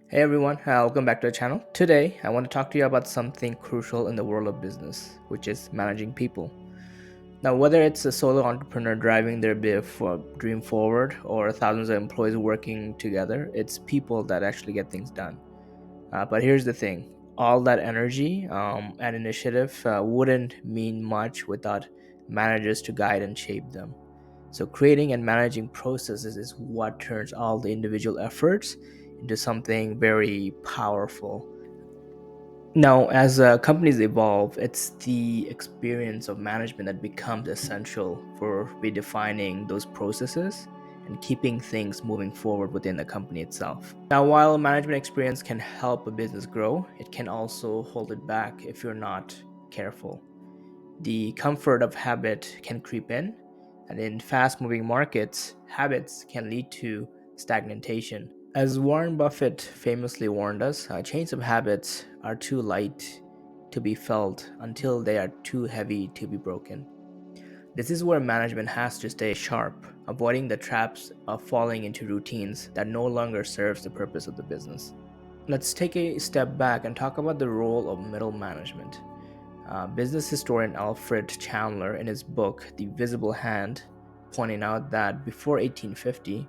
Hey everyone, welcome back to the channel. Today, I want to talk to you about something crucial in the world of business, which is managing people. Now, whether it's a solo entrepreneur driving their dream forward or thousands of employees working together, it's people that actually get things done. But here's the thing, all that energy and initiative wouldn't mean much without managers to guide and shape them. So, creating and managing processes is what turns all the individual efforts into something very powerful. Now, as companies evolve, it's the experience of management that becomes essential for redefining those processes and keeping things moving forward within the company itself. Now, while management experience can help a business grow, it can also hold it back if you're not careful. The comfort of habit can creep in, and in fast moving markets, habits can lead to stagnation. As Warren Buffett famously warned us, chains of habits are too light to be felt until they are too heavy to be broken. This is where management has to stay sharp, avoiding the traps of falling into routines that no longer serves the purpose of the business. Let's take a step back and talk about the role of middle management. Business historian Alfred Chandler, in his book The Visible Hand, pointing out that before 1850,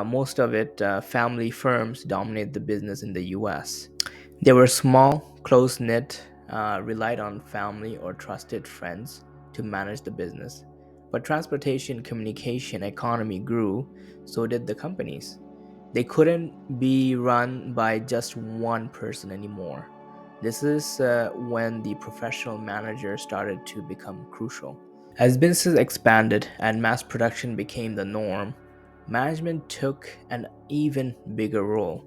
most of it family firms dominated the business in the US. They were small, close knit, relied on family or trusted friends to manage the business. But transportation, communication, economy grew, so did the companies. They couldn't be run by just one person anymore. This is when the professional manager started to become crucial. As businesses expanded and mass production became the norm, management took an even bigger role.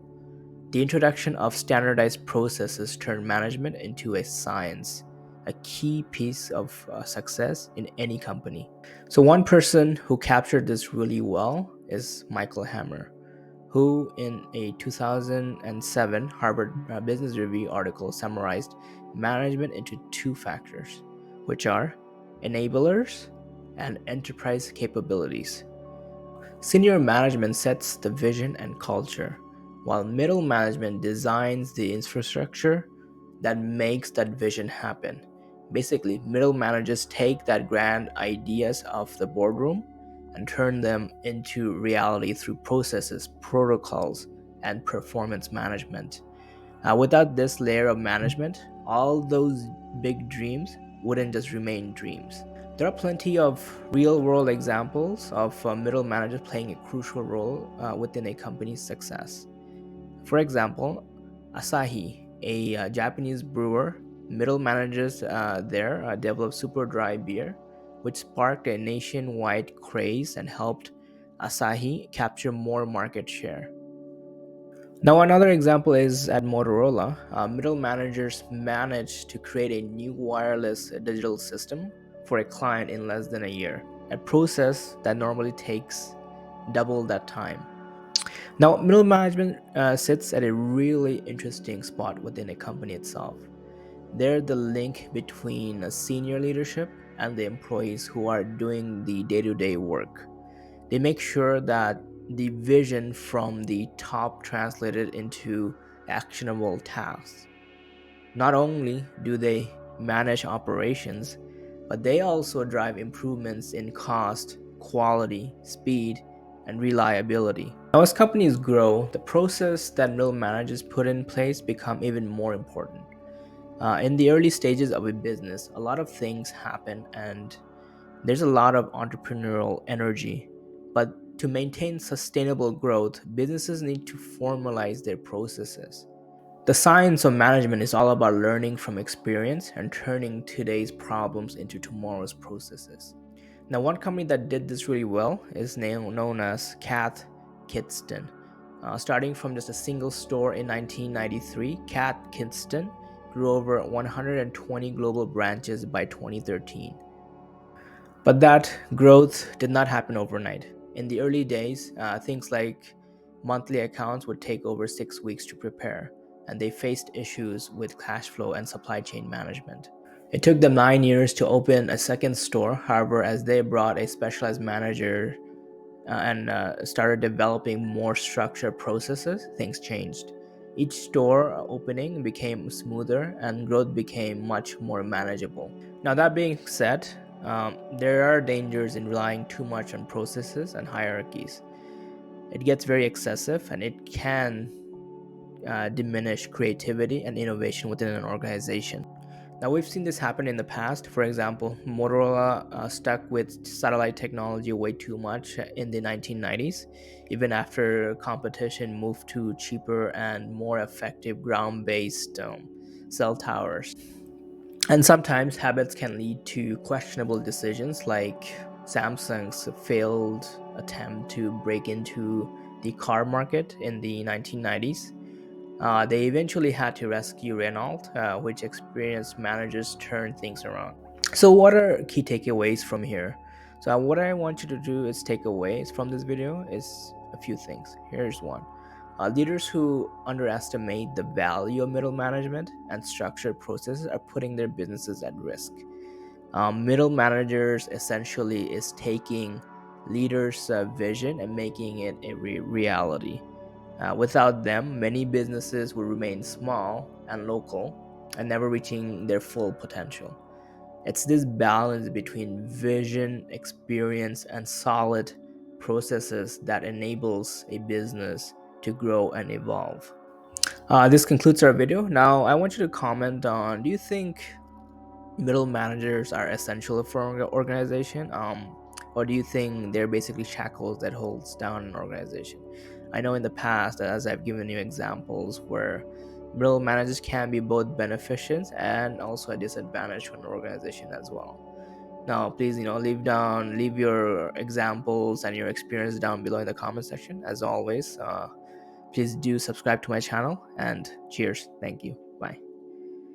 The introduction of standardized processes turned management into a science, a key piece of success in any company. So, one person who captured this really well is Michael Hammer, who, in a 2007 Harvard Business Review article, summarized management into two factors, which are enablers and enterprise capabilities. Senior management sets the vision and culture, while middle management designs the infrastructure that makes that vision happen. Basically, middle managers take that grand ideas of the boardroom and turn them into reality through processes, protocols, and performance management. Without this layer of management, all those big dreams wouldn't just remain dreams. There are plenty of real world examples of middle managers playing a crucial role within a company's success. For example, Asahi, a Japanese brewer, middle managers there developed super dry beer, which sparked a nationwide craze and helped Asahi capture more market share. Now, another example is at Motorola. Middle managers managed to create a new wireless digital system for a client in less than a year, a process that normally takes double that time. Now, middle management sits at a really interesting spot within a company itself. They're the link between senior leadership and the employees who are doing the day to day work. They make sure that the vision from the top translated into actionable tasks. Not only do they manage operations, but they also drive improvements in cost, quality, speed, and reliability. Now, as companies grow, the process that middle managers put in place become even more important. In the early stages of a business, a lot of things happen and there's a lot of entrepreneurial energy. But to maintain sustainable growth, businesses need to formalize their processes. The science of management is all about learning from experience and turning today's problems into tomorrow's processes. Now, one company that did this really well is known as Cath Kidston. Starting from just a single store in 1993, Cath Kidston grew over 120 global branches by 2013. But that growth did not happen overnight. In the early days, things like monthly accounts would take over 6 weeks to prepare, and they faced issues with cash flow and supply chain management. It took them 9 years to open a second store. However, as they brought a specialized manager and started developing more structured processes, things changed. Each store opening became smoother and growth became much more manageable. Now, that being said, there are dangers in relying too much on processes and hierarchies. It gets very excessive and it can diminish creativity and innovation within an organization. Now, we've seen this happen in the past. For example, Motorola stuck with satellite technology way too much in the 1990s, even after competition moved to cheaper and more effective ground based cell towers. And sometimes habits can lead to questionable decisions, like Samsung's failed attempt to break into the car market in the 1990s. They eventually had to rescue Renault, which experienced managers turned things around. So, what are key takeaways from here? So, what I want you to do is takeaways from this video is a few things. Here's one. Leaders who underestimate the value of middle management and structured processes are putting their businesses at risk. Middle managers essentially is taking leaders' vision and making it a reality. Without them, many businesses will remain small and local and never reaching their full potential. It's this balance between vision, experience, and solid processes that enables a business to grow and evolve. This concludes our video. Now, I want you to comment on, do you think middle managers are essential for an organization, or do you think they're basically shackles that holds down an organization? I know in the past, as I've given you examples where middle managers can be both beneficial and also a disadvantage for an organization as well. Now, please, leave your examples and your experience down below in the comment section. As always, please do subscribe to my channel, and cheers. Thank you. Bye.